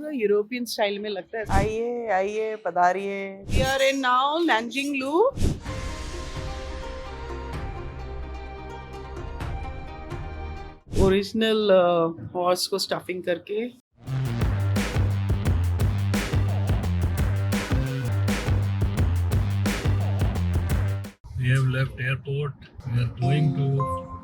पूरा European style में लगता है। आइए आइए पधारिए। We are in now Nanjing Lu. Original horse को स्टफिंग करके We have left airport. We are going to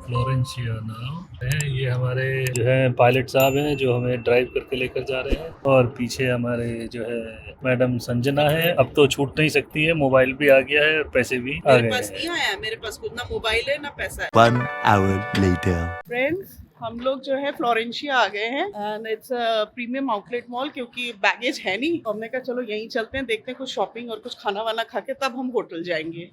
Florencia now. ये हमारे जो है पायलट साहब हैं जो हमें ड्राइव करके लेकर जा रहे हैं, और पीछे हमारे जो है मैडम संजना है। अब तो छूट नहीं सकती है, मोबाइल भी आ गया है और पैसे भी आ मेरे गए पास नहीं हैं। आया। मेरे पास खुद ना मोबाइल है ना पैसा है। 1 hour later. फ्रेंड्स, हम लोग जो है फ्लोरेंशिया आ गए हैं and it's a premium outlet mall, क्योंकि बैगेज है नहीं। तो हमने कहा चलो यहीं चलते हैं, देखते हैं कुछ शॉपिंग और कुछ खाना वाना खा के तब हम होटल जाएंगे।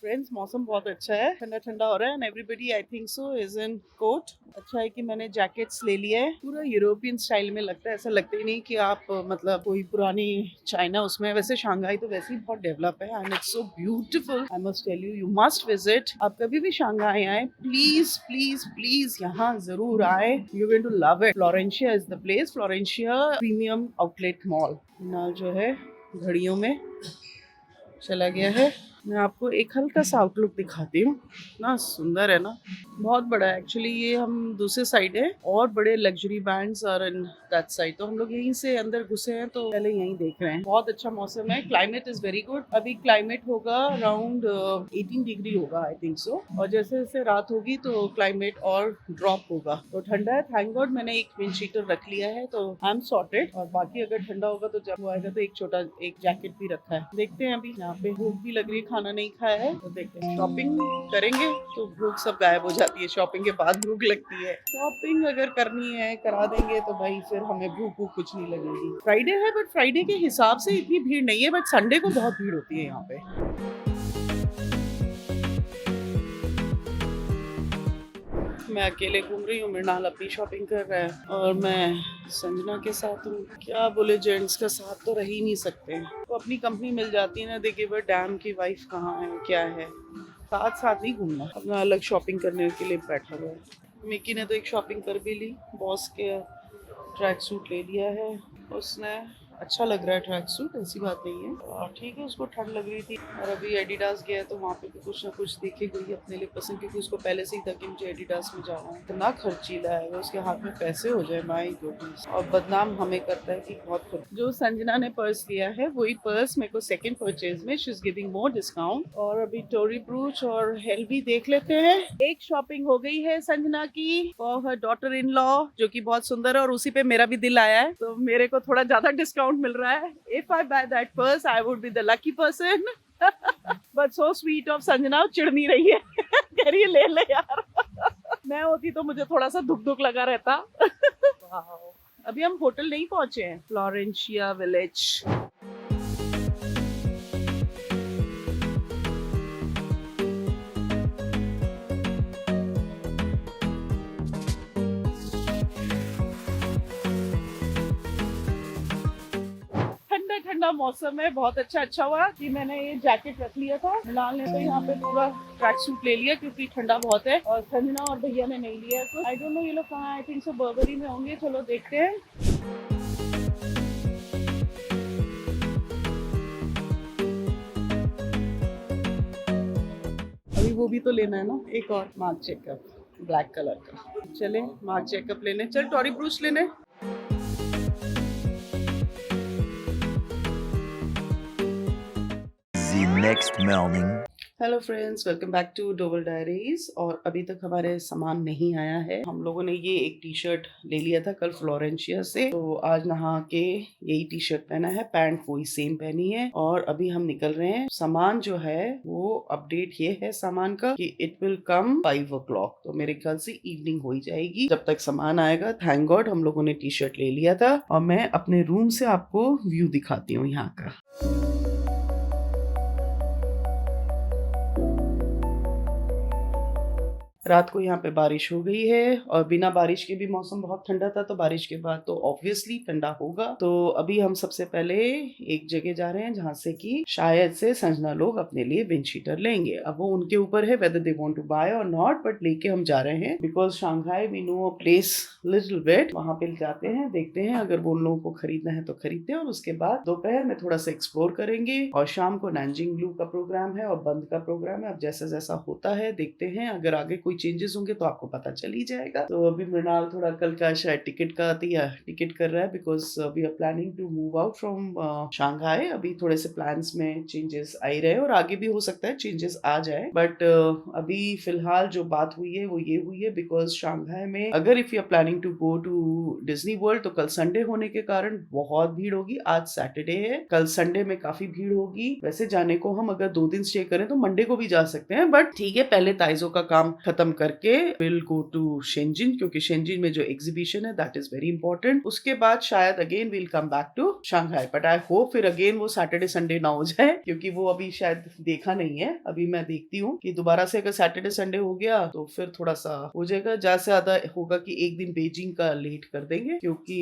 फ्रेंड्स, मौसम बहुत अच्छा है, ठंडा ठंडा हो रहा है and everybody I think so is in coat. अच्छा है कि मैंने जैकेट्स ले लिए है। पूरा यूरोपियन स्टाइल में लगता है, ऐसा लगता ही नहीं कि आप मतलब कोई पुरानी चाइना उसमें। वैसे शंघाई तो वैसे ही बहुत डेवलप है and it's so beautiful. I must tell you, you must visit. आप कभी भी शंघाई आए, प्लीज प्लीज प्लीज यहाँ जरूर आए। You going to love it. Florencia is the place. Florencia premium outlet mall. ना जो है घड़ियों में चला गया है। मैं आपको एक हल्का सा आउटलुक दिखाती हूँ ना। सुंदर है ना, बहुत बड़ा है एक्चुअली। ये हम दूसरे साइड है और बड़े लग्जरी बैंड्स और इन दैट साइड। तो हम लोग यहीं से अंदर घुसे हैं तो पहले यहीं देख रहे हैं। बहुत अच्छा मौसम है, क्लाइमेट इज वेरी गुड। अभी क्लाइमेट होगा अराउंड 18 डिग्री होगा आई थिंक सो। और जैसे जैसे रात होगी तो क्लाइमेट और ड्रॉप होगा। तो ठंडा है, थैंक गॉड। मैंने एक विंड शीटर रख लिया है तो आई एम सॉर्टेड। और बाकी अगर ठंडा होगा तो जब वो आएगा तो एक छोटा एक जैकेट भी रखा है। देखते हैं, अभी यहाँ पे भूख भी लग रही है, खाना नहीं खाया है तो देखते हैं। शॉपिंग करेंगे तो भूख सब गायब हो जाती है, शॉपिंग के बाद भूख लगती है। शॉपिंग अगर करनी है करा देंगे तो भाई फिर हमें भूख कुछ नहीं लगेगी। फ्राइडे है बट फ्राइडे के हिसाब से इतनी भीड़ नहीं है, बट संडे को बहुत भीड़ होती है यहाँ पे। मैं अकेले घूम रही हूँ, मृणाल अपनी शॉपिंग कर रहा है और मैं संजना के साथ हूँ। क्या बोले, जेंट्स का साथ तो रह ही नहीं सकते। तो अपनी कंपनी मिल जाती है ना। देखिए वो डैम की वाइफ कहाँ है, क्या है। साथ साथ नहीं घूमना, अपना अलग शॉपिंग करने के लिए बैठा हुआ है। मिकी ने तो एक शॉपिंग कर भी ली, बॉस के ट्रैक सूट ले लिया है उसने। अच्छा लग रहा है ट्रैक सूट, ऐसी बात नहीं है। और ठीक है, उसको ठंड लग रही थी। और अभी एडिडास गया तो वहाँ पे भी कुछ ना कुछ देखे गई अपने लिए पसंद, क्योंकि उसको पहले से ही था कि मुझे एडिडास में जाना है। इतना खर्चीला है वो, उसके हाथ में पैसे हो जाए माय गुडनेस। और बदनाम हमें करता है कि बहुत खर्च। जो संजना ने पर्स लिया है वही पर्स मेरे को सेकंड परचेज में she is giving more discount. और अभी टोरी ब्रूच और हेल्वी देख लेते हैं। एक शॉपिंग हो गई है संजना की for her daughter in law, जो कि बहुत सुंदर है और उसी पे मेरा भी दिल आया है, तो मेरे को थोड़ा ज्यादा डिस्काउंट मिल रहा है। If I by that purse I would be the lucky person. But so sweet of Sanjana, चिढ़ नहीं रही है। कह रही है ले ले यार। मैं होती तो मुझे थोड़ा सा दुख दुख लगा रहता। अभी हम होटल नहीं पहुंचे हैं, फ्लोरेंशिया विलेज। ठंडा मौसम है, बहुत अच्छा हुआ कि मैंने ये जैकेट रख लिया था। मिलाल ने तो यहाँ पे पूरा ट्रैक सूट ले लिया क्योंकि ठंडा बहुत है। और संजना और भैया ने नहीं लिया। तो आई डोंट नो ये लोग कहाँ, आई थिंक सो बर्बरी में होंगे। चलो देखते हैं। अभी वो भी तो लेना है ना, एक और मार्क चेकअप ब्लैक कलर का। चले मार्क चेकअप लेने, चल टॉरी ब्रूच लेने। The next morning. Hello friends, welcome back to Doval diaries. और अभी तक हमारे सामान नहीं आया है। हम लोगों ने ये एक टी शर्ट ले लिया था कल फ्लोरेंशिया से, तो आज नहा के यही टी शर्ट पहना है, पैंट वही सेम पहनी है। और अभी हम निकल रहे हैं। सामान जो है वो अपडेट ये है सामान का कि इट विल कम 5 o'clock। तो मेरे ख्याल से इवनिंग हो ही जाएगी जब तक सामान आएगा। थैंक गॉड हम लोगों ने टी शर्ट ले लिया था। और मैं अपने रूम से आपको व्यू दिखाती हूँ यहाँ का। रात को यहाँ पे बारिश हो गई है और बिना बारिश के भी मौसम बहुत ठंडा था, तो बारिश के बाद तो ऑब्वियसली ठंडा होगा। तो अभी हम सबसे पहले एक जगह जा रहे हैं जहाँ से कि शायद से संजना लोग अपने लिए विंड शीटर लेंगे। अब वो उनके ऊपर है weather they want to buy और नॉट, बट लेके हम जा रहे हैं because Shanghai we know a place little bit. वहां पे जाते हैं, देखते हैं, अगर वो उन लोगों को खरीदना है तो खरीदते हैं और उसके बाद दोपहर में थोड़ा सा एक्सप्लोर करेंगे और शाम को नैनजिंग ब्लू का प्रोग्राम है और बंद का प्रोग्राम है। अब जैसा जैसा होता है देखते हैं, अगर आगे कोई चेंजेस होंगे तो आपको पता चल ही जाएगा। तो अभी मृणाल थोड़ा कल का शायद टिकट कर रहा है because we are planning to move out from Shanghai. अभी थोड़े से प्लान्स में चेंजेस आ ही रहे और आगे भी हो सकता है चेंजेस आ जाए, बट अभी फिलहाल जो बात हुई है वो ये हुई है बिकॉज शंघाई में अगर if you are planning to go to Disney World तो कल संडे होने के कारण बहुत भीड़ होगी। आज सैटरडे है, कल संडे में काफी भीड़ होगी। वैसे जाने को हम अगर 2 दिन स्टे करें तो मंडे को भी जा सकते हैं, बट ठीक है पहले ताइजो का काम खत्म करके विल गो टू शेंजिन, क्योंकि शेंजिन में जो एग्जीबिशन है दैट इज वेरी इंपॉर्टेंट। उसके बाद शायद again will come back to Shanghai, but I hope फिर अगेन वो सैटरडे संडे ना हो जाए, क्योंकि वो अभी शायद देखा नहीं है। अभी मैं देखती हूँ कि दोबारा से अगर सैटरडे संडे हो गया तो फिर थोड़ा सा हो जाएगा। ज्यादा से ज्यादा होगा कि एक दिन बीजिंग का लेट कर देंगे, क्योंकि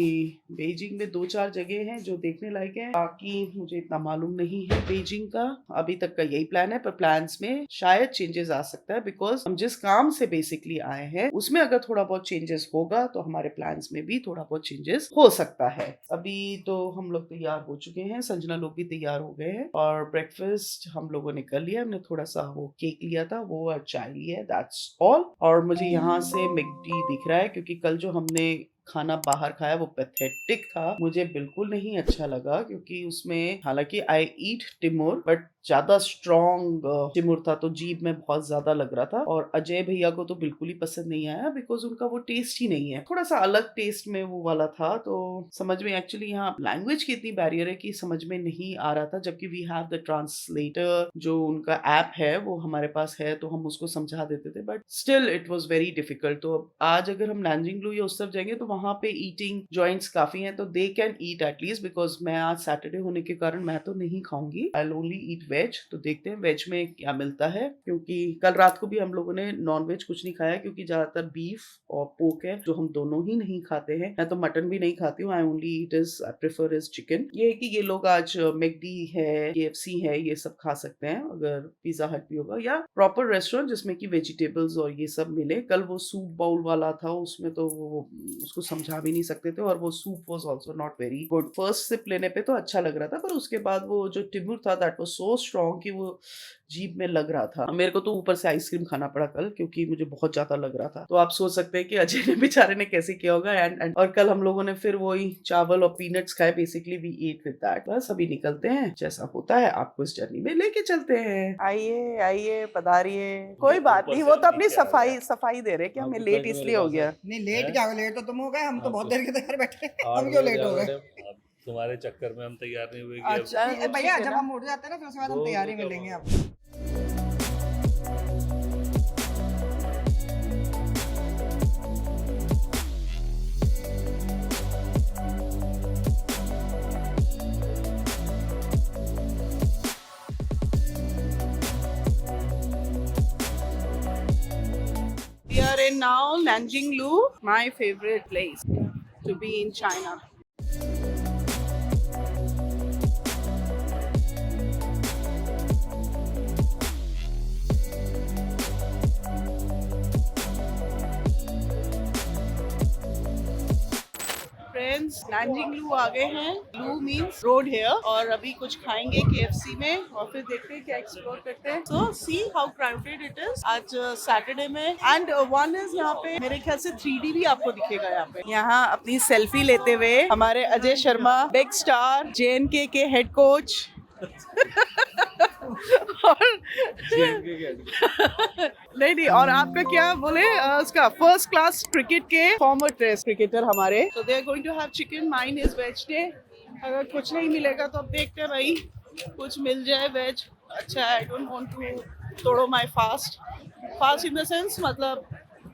बीजिंग में 2-4 जगह हैं जो देखने लायक है। बाकी मुझे इतना मालूम नहीं है बीजिंग का, अभी तक का यही प्लान है, पर प्लान्स में शायद चेंजेस आ सकता है बिकॉज हम जिस काम से बेसिकली आए हैं उसमें अगर थोड़ा बहुत चेंजेस होगा तो हमारे प्लान्स में भी थोड़ा बहुत चेंजेस हो सकता है। अभी तो हम लोग तैयार हो चुके हैं, संजना लोग भी तैयार हो गए हैं और ब्रेकफास्ट हम लोगों ने कर लिया। हमने थोड़ा सा वो केक लिया था वो और चाय ली है, दैट्स ऑल। और मुझे यहाँ से मैकडी दिख रहा है क्योंकि कल जो हमने खाना बाहर खाया वो पैथेटिक था, मुझे बिल्कुल नहीं अच्छा लगा, क्योंकि उसमें हालांकि आई ईट टिमुर बट ज्यादा स्ट्रॉन्ग टिमुर था तो जीभ में बहुत ज्यादा लग रहा था। और अजय भैया को तो बिल्कुल ही पसंद नहीं आया बिकॉज उनका वो टेस्ट ही नहीं है, थोड़ा सा अलग टेस्ट में वो वाला था। तो समझ में एक्चुअली यहाँ लैंग्वेज की इतनी बैरियर है कि समझ में नहीं आ रहा था, जबकि वी हैव द ट्रांसलेटर जो उनका ऐप है वो हमारे पास है तो हम उसको समझा देते थे, but still it was very difficult. तो आज अगर हम नैनजिंग ब्लू या उस तरफ जाएंगे तो वहां पे ईटिंग जॉइंट्स काफी हैं तो they can eat at least, because मैं आज सैटरडे होने के कारण मैं तो नहीं खाऊंगी, I will only eat veg. तो देखते हैं वेज में क्या मिलता है, क्योंकि कल रात को भी हम लोगों ने नॉन वेज कुछ नहीं खाया क्योंकि ज्यादातर बीफ और पोर्क है जो हम दोनों ही नहीं खाते हैं। मैं तो मटन भी नहीं खाती हूँ, I only eat is I prefer is chicken. ये है कि ये लोग आज मैकडी है, KFC है, ये सब खा सकते हैं अगर पिज्जा हट भी होगा या प्रॉपर रेस्टोरेंट जिसमें कि वेजिटेबल्स और ये सब मिले। कल वो सूप बाउल वाला था उसमें तो वो उसको समझा भी नहीं सकते थे और वो soup was also not very good. First sip लेने पे तो अच्छा लग रहा था पर उसके बाद वो जो टिमुर था दैट वाज सो स्ट्रॉन्ग कि वो जीभ में लग रहा था। मेरे को तो ऊपर से आइसक्रीम खाना पड़ा कल क्योंकि मुझे बहुत ज्यादा लग रहा था। तो आप सोच सकते हैं कि अजय ने बेचारे ने कैसे किया होगा। एंड और कल हम लोगों ने फिर वही चावल और पीनट्स खाए, basically we eat with that. बस अभी निकलते हैं, जैसा होता है आपको इस जर्नी में लेके चलते हैं। आइए आइए पधारिए। कोई बात नहीं, वो तो अपनी सफाई दे रहे कि हमें लेट इसलिए हो गया। नहीं लेट क्या हो, लेट तो तुम हो गए, हम तो बहुत देर के तैयार बैठे, हम क्यों लेट हो गए? तुम्हारे चक्कर में हम तैयार नहीं हुए। अच्छा भैया जब हम उठ जाते हैं ना फिर उसके बाद हम तैयारी में लेंगे आपको। We are in now Nanjing Lu, my favorite place to be in China. Friends Nanjing लू आ गए हैं। लू मीन्स रोड हेयर। और अभी कुछ खाएंगे KFC में और फिर देखते हैं क्या एक्सप्लोर करते हैं। So see how crowded it is आज सैटरडे में। एंड वन इज यहाँ पे मेरे ख्याल से 3D भी आपको दिखेगा यहाँ पे। यहाँ अपनी सेल्फी लेते हुए हमारे Ajay Sharma, big star, JNK के हेड कोच और नहीं और आपका क्या बोले उसका फर्स्ट क्लास क्रिकेट के फॉर्मर टेस्ट क्रिकेटर हमारे। तो they are going to have chicken, mine is veg day. अगर कुछ नहीं मिलेगा तो अब देखते हैं भाई, कुछ मिल जाए वेज अच्छा। आई डोंट वांट टू तोड़ो my fast in the sense मतलब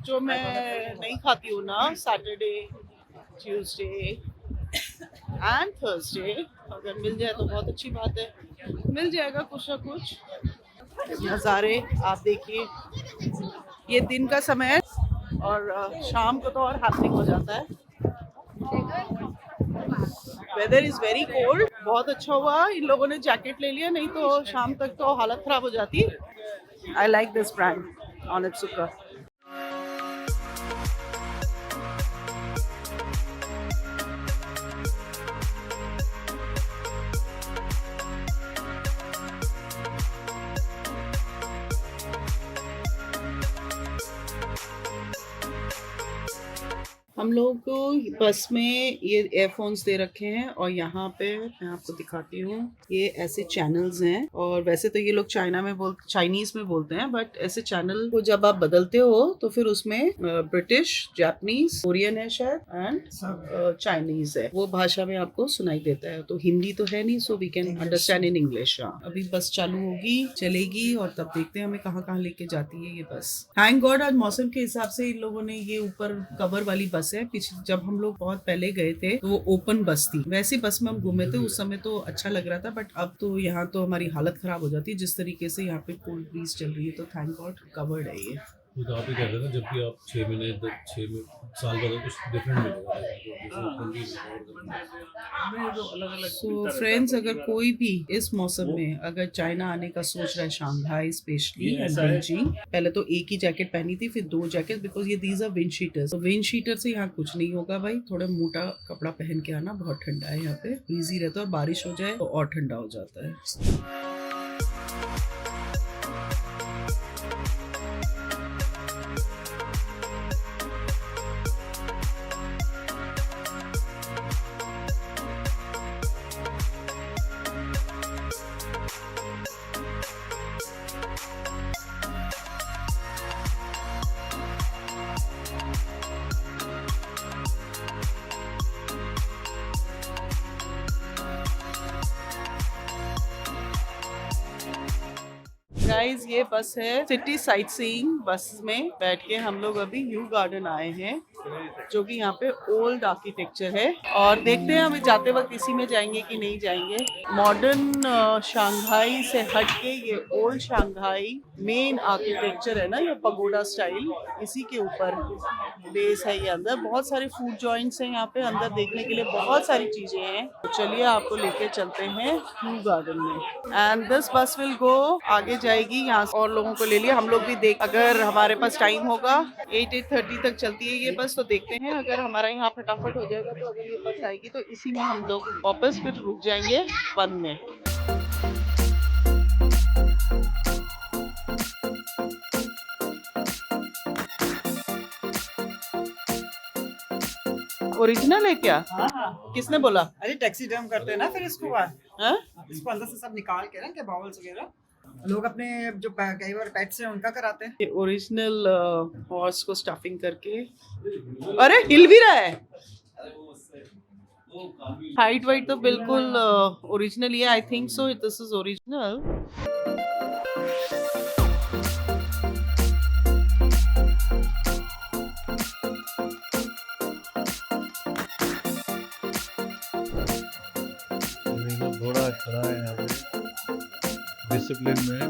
जो मैं नहीं खाती हूँ ना सैटरडे, ट्यूसडे एंड थर्सडे। अगर मिल जाए तो बहुत अच्छी बात है, मिल जाएगा कुछ ना कुछ। नज़ारे आप देखिए, ये दिन का समय है और शाम को तो और हैपनिंग हो जाता है। Weather is very cold. बहुत अच्छा हुआ इन लोगों ने जैकेट ले लिया, नहीं तो शाम तक तो हालत खराब हो जाती। I like this brand Onitsuka। हम लोग को बस में ये एयरफोन्स दे रखे हैं और यहाँ पे मैं आपको दिखाती हूँ, ये ऐसे चैनल्स हैं। और वैसे तो ये लोग चाइनीज में बोलते हैं, बट ऐसे चैनल को जब आप बदलते हो तो फिर उसमें ब्रिटिश, जापानीज, कोरियन है शायद एंड चाइनीज है, वो भाषा में आपको सुनाई देता है। तो हिंदी तो है नहीं, so we can understand in English. अभी बस चालू होगी, चलेगी और तब देखते हैं हमें कहाँ कहाँ लेके जाती है ये बस। थैंक गॉड आज मौसम के हिसाब से इन लोगों ने ये ऊपर कवर वाली बस है। पिछले जब हम लोग बहुत पहले गए थे तो वो ओपन बस थी, वैसी बस में हम घूमे थे, उस समय तो अच्छा लग रहा था। बट अब तो यहाँ तो हमारी हालत खराब हो जाती है जिस तरीके से यहाँ पे कोल्ड ब्रीज चल रही है। तो थैंक गॉड कवर्ड है ये। वो तो आप ही कहते हैं ना, जब भी आप 6 महीने 6 साल बाद कुछ डिफरेंट मिलेगा। सो फ्रेंड्स, अगर कोई भी इस मौसम में अगर चाइना आने का सोच रहा है, शंघाई स्पेशली एंड बीजिंग, पहले तो एक ही जैकेट पहनी थी, फिर 2 जैकेट, बिकॉज ये दीज आर विंड शीटर्स। तो विंड शीटर से यहाँ कुछ नहीं होगा भाई, थोड़ा मोटा कपड़ा पहन के आना। बहुत ठंडा है यहाँ पे, ब्रीजी रहता है और बारिश हो जाए तो और ठंडा हो जाता है। गाइस, ये बस है सिटी साइट सीइंग। बस में बैठ के हम लोग अभी यू गार्डन आए हैं, जो कि यहाँ पे ओल्ड आर्किटेक्चर है। और देखते हैं अभी जाते वक्त इसी में जाएंगे कि नहीं जाएंगे। मॉडर्न शंघाई से हट के ये ओल्ड शंघाई मेन आर्किटेक्चर है ना, ये पगोडा स्टाइल, इसी के ऊपर बेस है ये। अंदर बहुत सारे फूड जॉइंट्स हैं यहाँ पे, अंदर देखने के लिए बहुत सारी चीजें हैं। तो चलिए आपको लेके चलते हैं यू गार्डन में। एंड दिस बस विल गो, आगे जाएगी, यहाँ और लोगों को ले लिया। हम लोग भी देख, अगर हमारे पास टाइम होगा 8-8:30 तक चलती है ये बस, तो देखते हैं अगर हमारा यहाँ फटाफट हो जाएगा तो अगर ये बस आएगी तो इसी में हम लोग वापस फिर रुक जाएंगे वन में। ओरिजिनल है क्या? हाँ। किसने बोला? अरे टैक्सी डम करते हैं ना, फिर इसको बाहर, हाँ? इसको अंदर से सब निकाल के ना, के बाउल्स वगैरह लोग अपने जो कई बार पेट्स हैं उनका कराते हैं। ये ओरिजिनल हॉर्स को स्टफिंग करके, अरे हिल भी रहा है। हाइट वाइट तो बिल्कुल ओरिजिनल ही है। आई think so this is original. घोड़ा खड़ा है यहाँ पे डिसिप्लिन में।